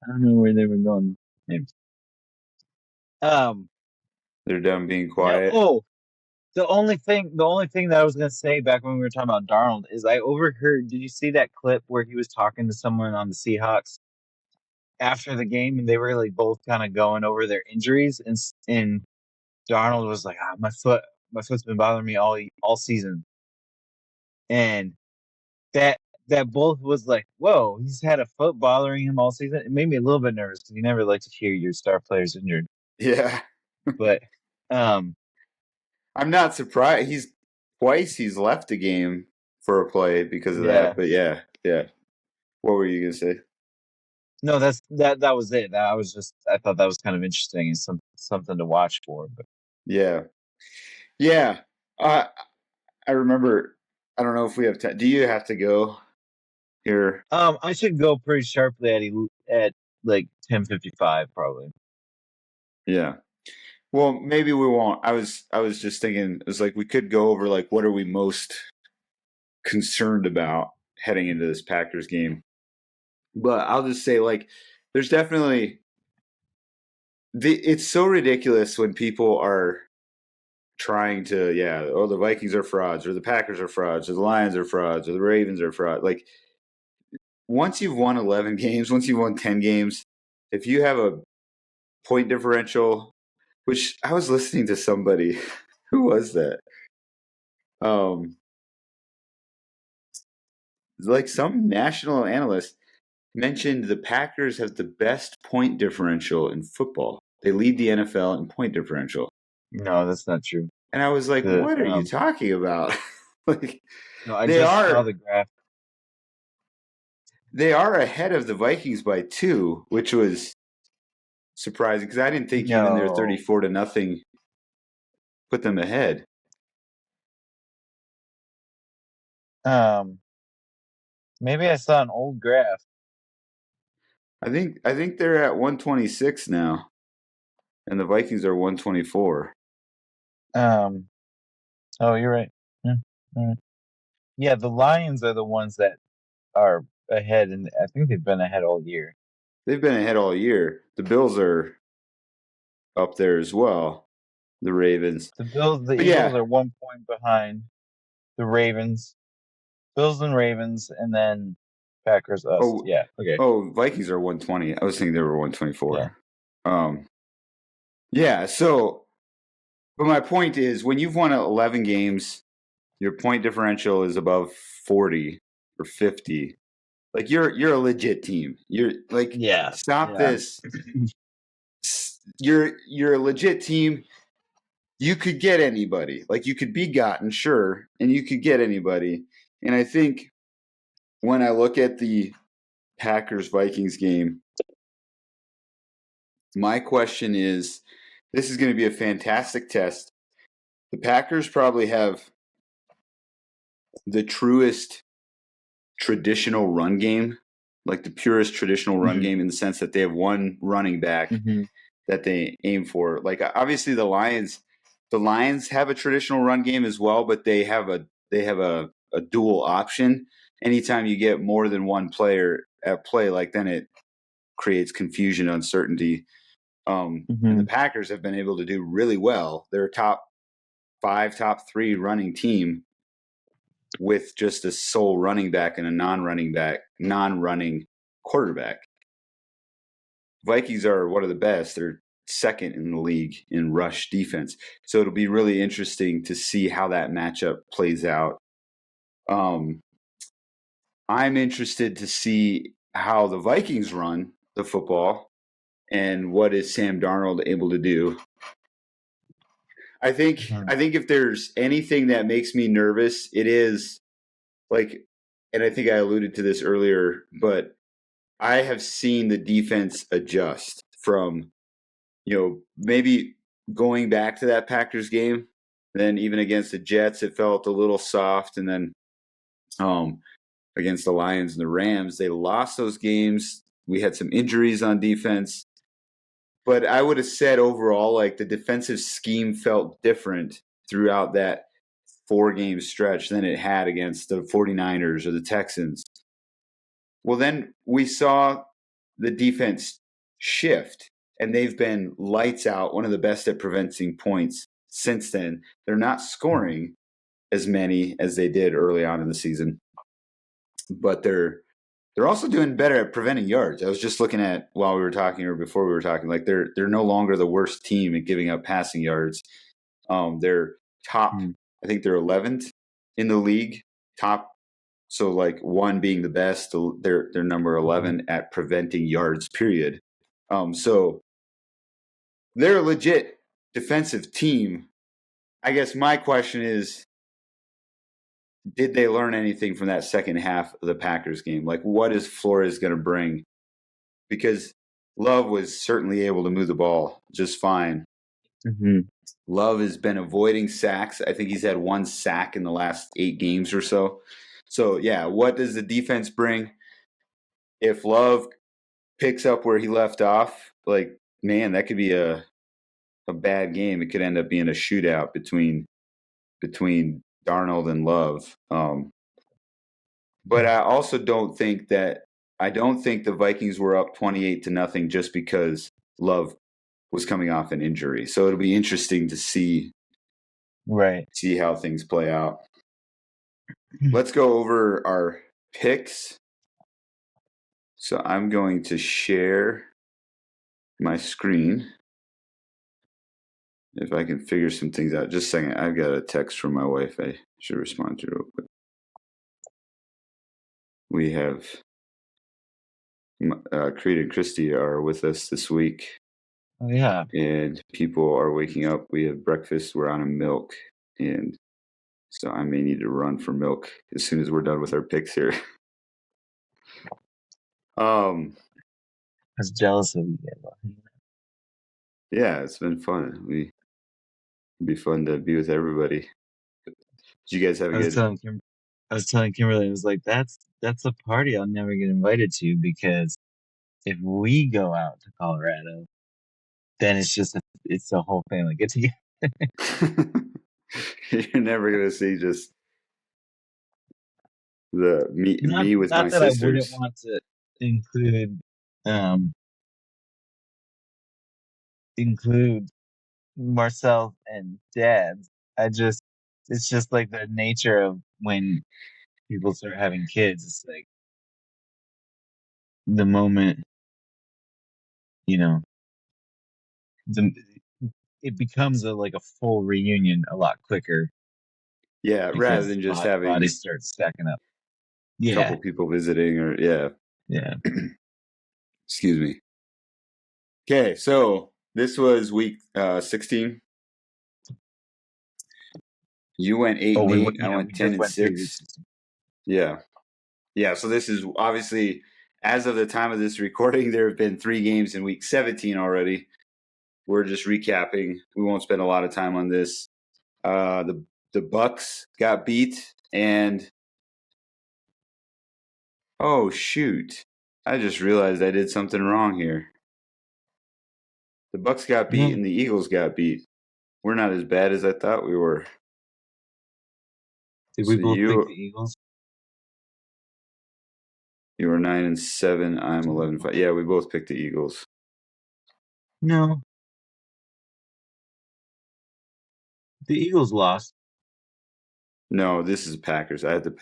I don't know where they were going. Maybe. Um, They're done being no. quiet. Oh, the only thing that I was gonna say back when we were talking about Darnold is I overheard. Did you see that clip where he was talking to someone on the Seahawks after the game, and they were like both kind of going over their injuries, and Darnold was like, my foot's been bothering me all season, and that that both was like, whoa, he's had a foot bothering him all season. It made me a little bit nervous because you never like to hear your star players injured, Yeah. but um, I'm not surprised. He's left the game for a play because of that. yeah. But yeah, yeah. What were you gonna say? No, that was it. I thought that was kind of interesting and something to watch for. But Yeah, yeah. Uh, I remember. I don't know if we have time. Do you have to go here? I should go pretty sharply at like 10:55 probably. Yeah. Well, maybe we won't. I was just thinking. It was like we could go over like what are we most concerned about heading into this Packers game. But I'll just say like there's definitely it's so ridiculous when people are trying to the Vikings are frauds or the Packers are frauds or the Lions are frauds or the Ravens are frauds. Like once you've won 11 games, once you've won 10 games, if you have a point differential, which I was listening to somebody, who was that? Um, like some national analyst mentioned the Packers have the best point differential in football. They lead the NFL in point differential. No, that's not true. And I was like, The what are you talking about? Like No, I they just saw are the graph. they are ahead of the Vikings by 2, which was surprising because I didn't think even their No, 34-0 put them ahead. um, maybe I saw an old graph. I think they're at 126 now, and the Vikings are 124. Um, oh, you're right. Yeah, all right. Yeah, the Lions are the ones that are ahead, and I think they've been ahead all year. They've been ahead all year. The Bills are up there as well. The Ravens. The But Eagles yeah. are 1 point behind the Ravens, Bills and Ravens, and then Packers, us. Oh, Yeah, okay. Vikings are 120. I was thinking they were 124. Yeah. Yeah, so but my point is when you've won 11 games, your point differential is above 40 or 50. Like you're a legit team. You're like Yeah. stop Yeah. this. You're a legit team. You could get anybody. Like you could be gotten, sure, and you could get anybody. And I think when I look at the Packers Vikings game, my question is this is going to be a fantastic test. The Packers probably have the truest traditional run game, like the purest traditional run Mhm. game in the sense that they have one running back Mhm. that they aim for. Like obviously the Lions the Lions have a traditional run game as well, but they have a dual option. Anytime you get more than one player at play, like then it creates confusion, uncertainty. And the Packers have been able to do really well. They're a top 5, top 3 running team with just a sole running back and a non-running quarterback. Vikings are one of the best. They're second in the league in rush defense. So it'll be really interesting to see how that matchup plays out. I'm interested to see how the Vikings run the football and what is Sam Darnold able to do. I think if there's anything that makes me nervous, it is like, and I think I alluded to this earlier, but I have seen the defense adjust from, maybe going back to that Packers game. Then even against the Jets, it felt a little soft. And then against the Lions and the Rams, they lost those games. We had some injuries on defense. But I would have said overall, like the defensive scheme felt different throughout that 4-game stretch than it had against the 49ers or the Texans. Well, then we saw the defense shift, and they've been lights out, one of the best at preventing points since then. They're not scoring as many as they did early on in the season, but they're also doing better at preventing yards. I was just looking at while we were talking or before we were talking, like they're no longer the worst team at giving up passing yards. They're top, I think they're 11th in the league, top. So like 1 being the best, they're number 11 at preventing yards, period. So they're a legit defensive team. I guess my question is, did they learn anything from that second half of the Packers game? Like, what is Flores going to bring? Because Love was certainly able to move the ball just fine. Love has been avoiding sacks. I think he's had 1 sack in the last 8 games or so. So, yeah, what does the defense bring? If Love picks up where he left off, like, man, that could be a bad game. It could end up being a shootout between Darnold and Love. But I also don't think the Vikings were up 28-0 just because Love was coming off an injury. So it'll be interesting to see how things play out. Let's go over our picks. So I'm going to share my screen. If I can figure some things out. Just a second. I've got a text from my wife I should respond to real quick. We have Creed and Christy are with us this week. Oh, yeah. And people are waking up. We have breakfast. We're on a milk. And so I may need to run for milk as soon as we're done with our picks here. I was jealous of you. Yeah, it's been fun. It'd be fun to be with everybody. Did you guys have a good... I was telling Kimberly, I was like, that's a party I'll never get invited to, because if we go out to Colorado, then it's a whole family get together. You're never gonna see just me with my sisters. Not that I wouldn't want to include Marcel and Dad. It's just like the nature of when people start having kids. It's like the moment, it becomes a full reunion a lot quicker. Yeah, rather than just having bodies start stacking up. A couple people visiting, or yeah. Excuse me. Okay, so this was week 16. You went 8-8. I went 10-6. Yeah. So this is obviously, as of the time of this recording, there have been 3 games in week 17 already. We're just recapping. We won't spend a lot of time on this. The Bucks got beat, and oh shoot, I just realized I did something wrong here. The Bucks got beat and the Eagles got beat. we're not as bad as I thought we were. Did we So both pick the Eagles? you were 9-7. I'm 11-5. Yeah, we both picked the Eagles. No. The Eagles lost. No, this is Packers. I'd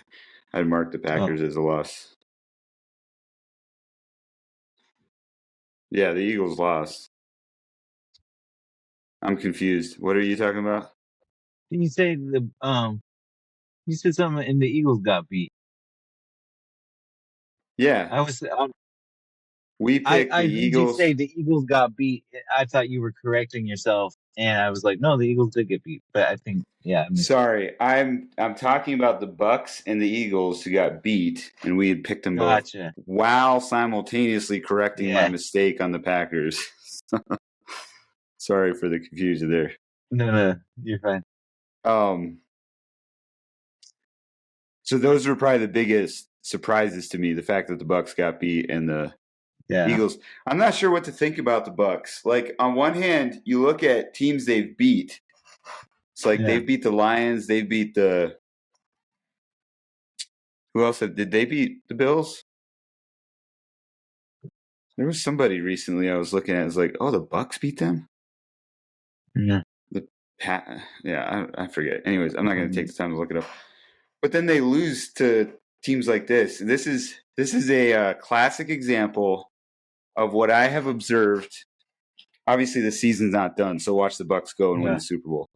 mark the Packers as a loss. Yeah, the Eagles lost. I'm confused. What are you talking about? Did you say you said something and the Eagles got beat? Yeah, we picked I the heard you Eagles. say the Eagles got beat. I thought you were correcting yourself, and I was like, no, the Eagles did get beat. But I think, yeah, I missed it. Sorry, I'm talking about the Bucks and the Eagles who got beat, and we had picked them both Gotcha. while simultaneously correcting my Yeah. mistake on the Packers. Sorry for the confusion there. No, you're fine. So those were probably the biggest surprises to me: the fact that the Bucks got beat and the Yeah. Eagles. I'm not sure what to think about the Bucks. Like on one hand, you look at teams they've beat. It's like they've beat the Lions. They beat the. Who else did they beat? The Bills. There was somebody recently I was looking at. It's like, oh, the Bucks beat them. Yeah. I forget. Anyways, I'm not going to take the time to look it up. But then they lose to teams like this. This is a classic example of what I have observed. Obviously, the season's not done, so watch the Bucks go and win the Super Bowl.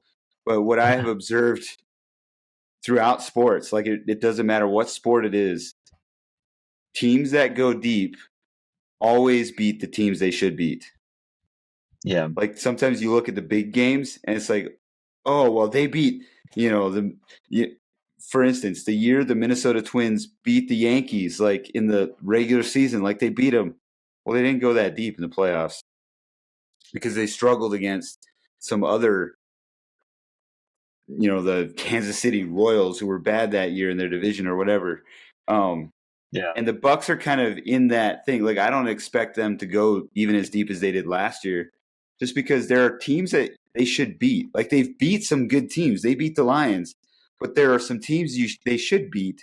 But what I have observed throughout sports, like it doesn't matter what sport it is, teams that go deep always beat the teams they should beat. Yeah. Like sometimes you look at the big games and it's like, oh, well, they beat, for instance, the year the Minnesota Twins beat the Yankees, like in the regular season, like they beat them. Well, they didn't go that deep in the playoffs because they struggled against some other, the Kansas City Royals who were bad that year in their division or whatever. And the Bucks are kind of in that thing. Like I don't expect them to go even as deep as they did last year, just because there are teams that they should beat. Like they've beat some good teams. They beat the Lions, but there are some teams they should beat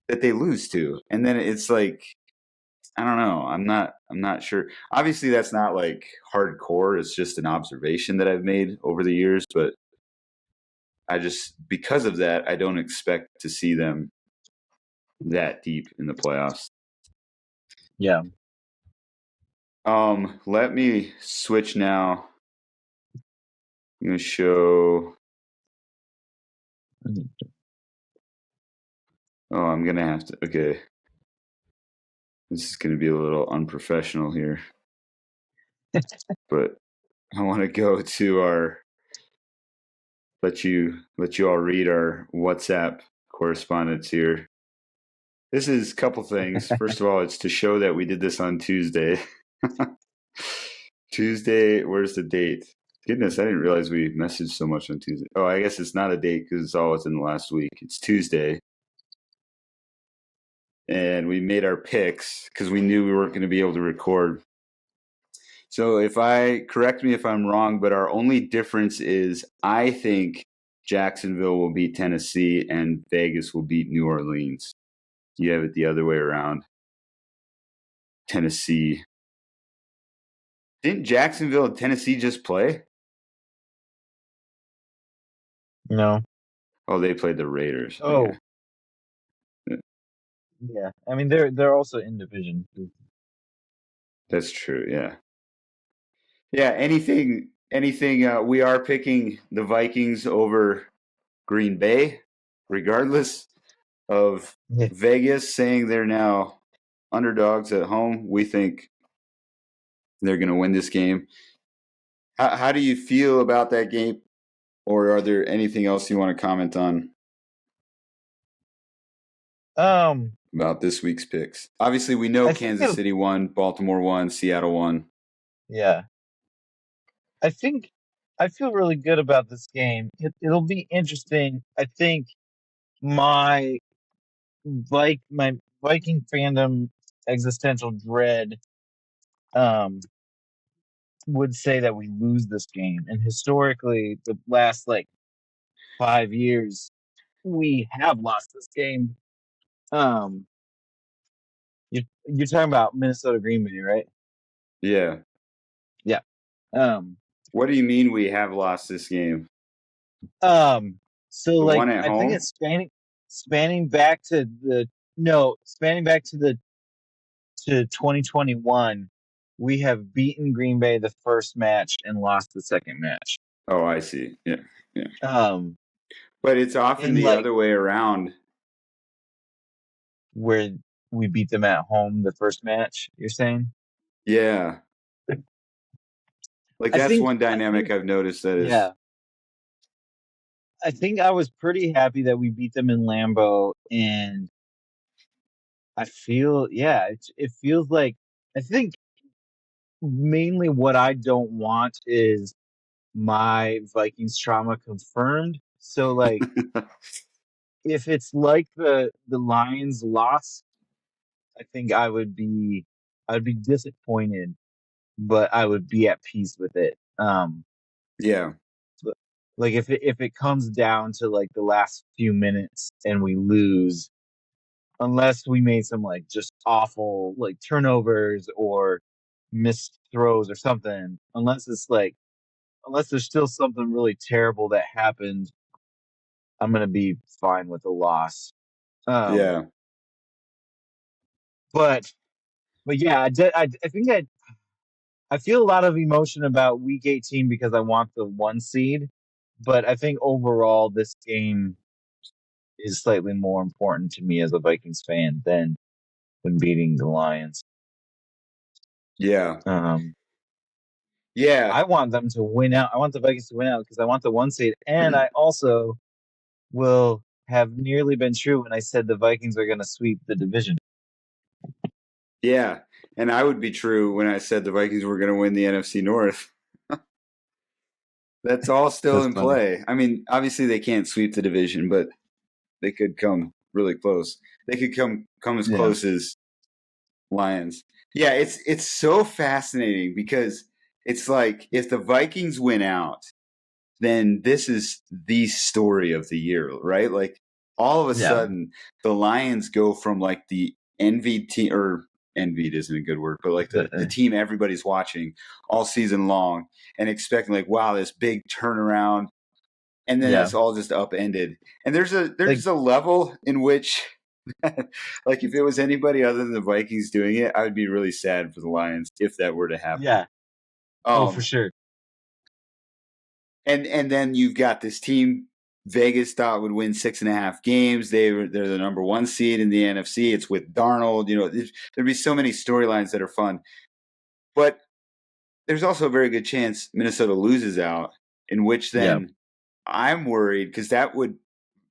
that they lose to. And then it's like, I don't know. I'm not sure. Obviously that's not like hardcore. It's just an observation that I've made over the years, but because of that, I don't expect to see them that deep in the playoffs. Yeah. Let me switch now. I'm going to show. Oh, I'm going to have to. Okay. This is going to be a little unprofessional here. But I want to go to our. Let you all read our WhatsApp correspondence here. This is a couple things. First of all, it's to show that we did this on Tuesday. Tuesday, where's the date? Goodness, I didn't realize we messaged so much on Tuesday. Oh, I guess it's not a date because it's all within the last week. It's Tuesday. And we made our picks because we knew we weren't going to be able to record. So correct me if I'm wrong, but our only difference is I think Jacksonville will beat Tennessee and Vegas will beat New Orleans. You have it the other way around. Tennessee. Didn't Jacksonville and Tennessee just play? No. Oh, they played the Raiders. Oh. Okay. Yeah. I mean, they're also in division. That's true. Yeah. Yeah. Anything. We are picking the Vikings over Green Bay, regardless of Vegas saying they're now underdogs at home. We think they're going to win this game. How do you feel about that game? Or are there anything else you want to comment on? About this week's picks. Obviously, we know Kansas City won, Baltimore won, Seattle won. Yeah. I feel really good about this game. It'll be interesting. I think my Viking fandom existential dread would say that we lose this game. And historically, the last like 5 years, we have lost this game. Um, you're talking about Minnesota Green Bay, right? Yeah. Yeah. Um, What do you mean we have lost this game? so The like one at I think home? it's spanning back to the no, spanning back to 2021, we have beaten Green Bay the first match and lost the second match. Oh, I see. Yeah. Yeah. Um, But it's often in the like other way around. where we beat them at home the first match, you're saying? Yeah. Like that's one I dynamic think I've noticed that is yeah. I think I was pretty happy that we beat them in Lambeau, and I feel yeah, it feels like I think mainly what I don't want is my Vikings trauma confirmed. So like if it's like the Lions loss, I think I'd be disappointed, but I would be at peace with it. yeah. But, like if it comes down to like the last few minutes and we lose, unless we made some like just awful like turnovers or missed throws or something, unless there's still something really terrible that happened, I'm gonna be fine with the loss. Um, Yeah. but but yeah, I think I feel a lot of emotion about Week 18 because I want the one seed, but I think overall this game is slightly more important to me as a Vikings fan than beating the Lions. Yeah. Um, Yeah. I want them to win out. I want the Vikings to win out because I want the one seed, and I also will have nearly been true when I said the Vikings are going to sweep the division. Yeah. And I would be true when I said the Vikings were going to win the NFC North. That's all still That's in funny. play. I mean, obviously they can't sweep the division, but they could come really close. They could come as Yeah, close as Lions. Yeah, it's so fascinating because it's like if the Vikings win out, then this is the story of the year, right? Like all of a yeah, sudden the Lions go from like the envied team or envied isn't a good word, but like the team everybody's watching all season long and expecting like, wow, this big turnaround. And then yeah. that's all just upended. And Like, there's a level in which like if it was anybody other than the Vikings doing it, I would be really sad for the Lions if that were to happen. yeah. Oh, for Um, sure. and then you've got this team Vegas thought would win 6.5 games. They're the number one seed in the NFC. It's with Darnold. You know, there'd be so many storylines that are fun. But there's also a very good chance Minnesota loses out, in which Yeah, then I'm worried because that would,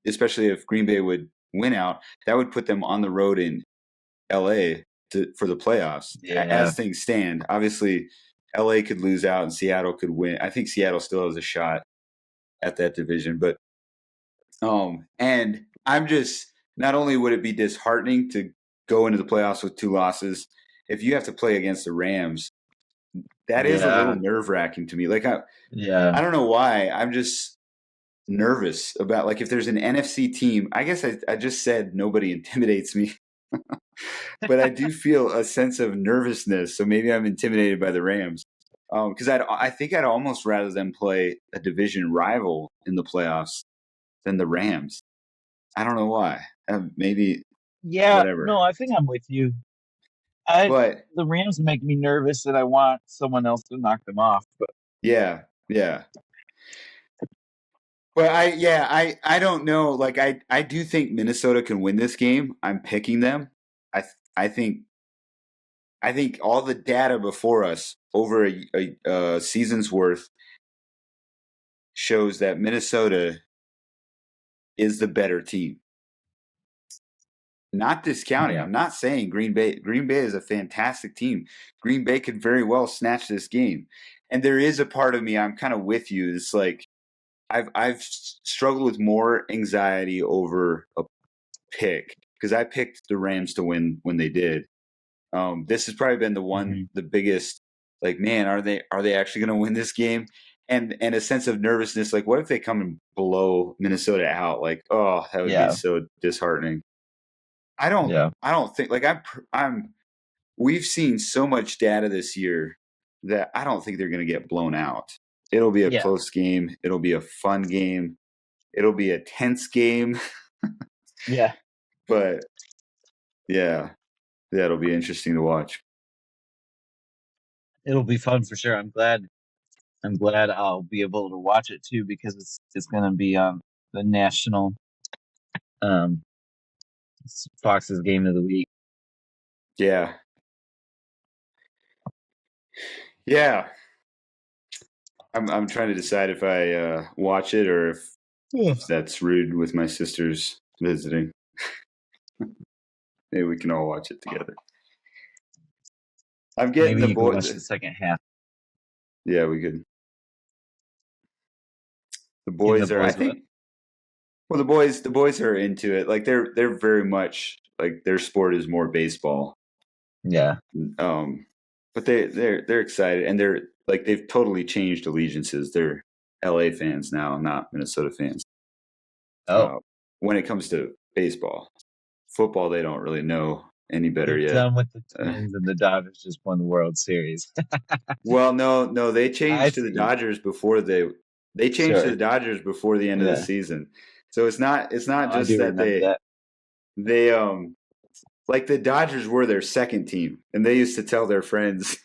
especially if Green Bay would win out, that would put them on the road in LA for the playoffs. yeah, As things stand, obviously LA could lose out and Seattle could win. I think Seattle still has a shot at that division, but and I'm just not only would it be disheartening to go into the playoffs with two losses, if you have to play against the Rams, that is a little yeah, nerve wracking to me. Like yeah, I don't know why. I'm just nervous about like if there's an NFC team. I guess I just said nobody intimidates me, but I do feel a sense of nervousness. So maybe I'm intimidated by the Rams. Because I think I'd almost rather them play a division rival in the playoffs than the Rams. I don't know why. Maybe yeah. whatever. No, I think I'm with you. I But The Rams make me nervous, and I want someone else to knock them off. But yeah, yeah. But I don't know. Like I do think Minnesota can win this game. I'm picking them. I I think I think all the data before us over a season's worth shows that Minnesota is the better team. Not discounting. yeah, I'm not saying Green Bay. Green Bay is a fantastic team. Green Bay could very well snatch this game. And there is a part of me I'm kind of with you. It's like I've struggled with more anxiety over a pick because I picked the Rams to win when they did. This has probably been hmm the biggest like, man, are they actually going to win this game? And a sense of nervousness, like, what if they come and blow Minnesota out? Like, oh, that would be Yeah. so disheartening. I Yeah. don't think, like, we've seen so much data this year that I don't think they're going to get blown out. It'll be a Yeah. close game. It'll be a fun game. It'll be a tense game. Yeah. But yeah, that'll be interesting to watch. It'll be fun for sure. I'm glad I'll be able to watch it too, because it's going to be on the national um Fox's game of the week. Yeah. Yeah. I'm trying to decide if I watch it or if that's rude with my sisters visiting. Maybe we can all watch it together. I'm getting Maybe the you can boy. watch the second half. Yeah, we could. The Give the boys are. I boys what? think. Well, the boys are into it. Like they're very much like their sport is more baseball. Yeah. But they're excited and they're like they've totally changed allegiances. They're LA fans now, not Minnesota fans. Oh, When it comes to baseball, football they don't really know any better they're yet. done with the Twins and the Dodgers just won the World Series. Well, no, they I changed to the see. Dodgers before they changed to Sure. the Dodgers before the end of the Yeah. season. So it's not Oh, I just do that remember that. they like the Dodgers were their second team, and they used to tell their friends.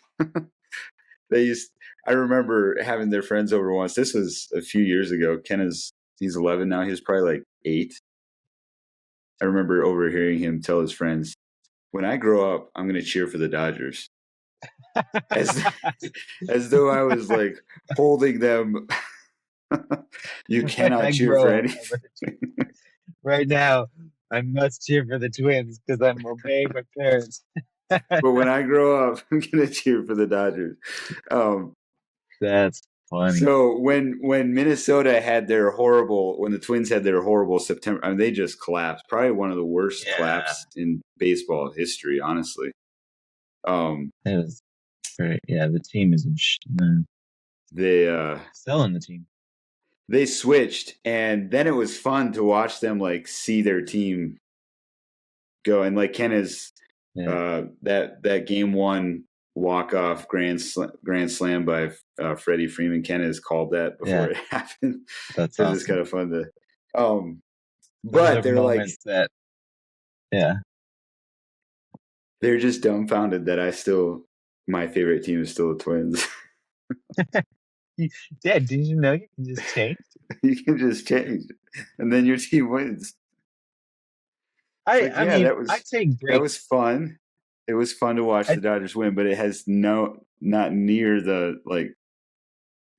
I remember having their friends over once. This was a few years ago. He's 11 now. He was probably like 8. I remember overhearing him tell his friends, "When I grow up, I'm going to cheer for the Dodgers," as as though I was like holding them. You When cannot I cheer for grow up, anything. right now, I must cheer for the Twins because I'm obeying my parents. But when I grow up, I'm going to cheer for the Dodgers. Um, That's funny. So when Minnesota had when the Twins had their horrible September, I mean, they just collapsed. Probably one of the worst Yeah. collapses in baseball history, honestly. It was great. Yeah, the team is They selling the team. they switched, and then it was fun to watch them like see their team go. And like Ken is that game one walk-off grand slam by Freddie Freeman. Ken has called that before it happened. That's Because it's awesome. kind of fun to. Those But are moments that, they're just dumbfounded that my favorite team is still the Twins. Did you know you can just change? You can just change, and then your team wins. Like, I yeah, mean, I take that was breaks. fun. It was fun to watch the Dodgers win, but it has not near the like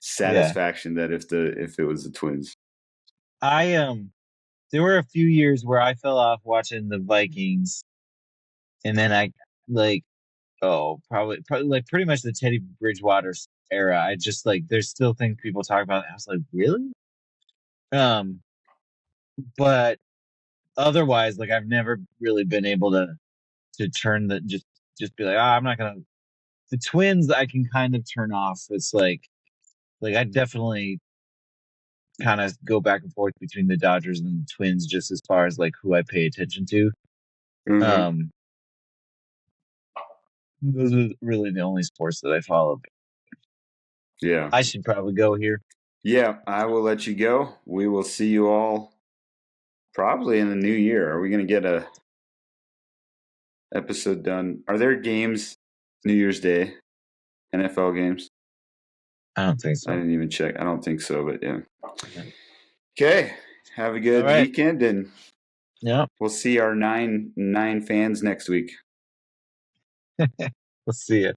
satisfaction that if it was the Twins. There were a few years where I fell off watching the Vikings, and then I like, probably like pretty much the Teddy Bridgewater era. I just like, there's still things people talk about. I was like, really? But otherwise, like, I've never really been able to turn just be like, I'm not gonna. The Twins, I can kind of turn off. It's like I definitely kind of go back and forth between the Dodgers and the Twins, just as far as like who I pay attention to. Mm-hmm. Those are really the only sports that I follow. Yeah. I should probably go here. Yeah, I will let you go. We will see you all probably in the new year. Are we going to get a episode done? Are there games New Year's Day? NFL games? I don't think I so. didn't even check. I don't think so, but yeah. Okay. Have a good right. weekend, and Yeah, we'll see our nine fans next week. we'll see you.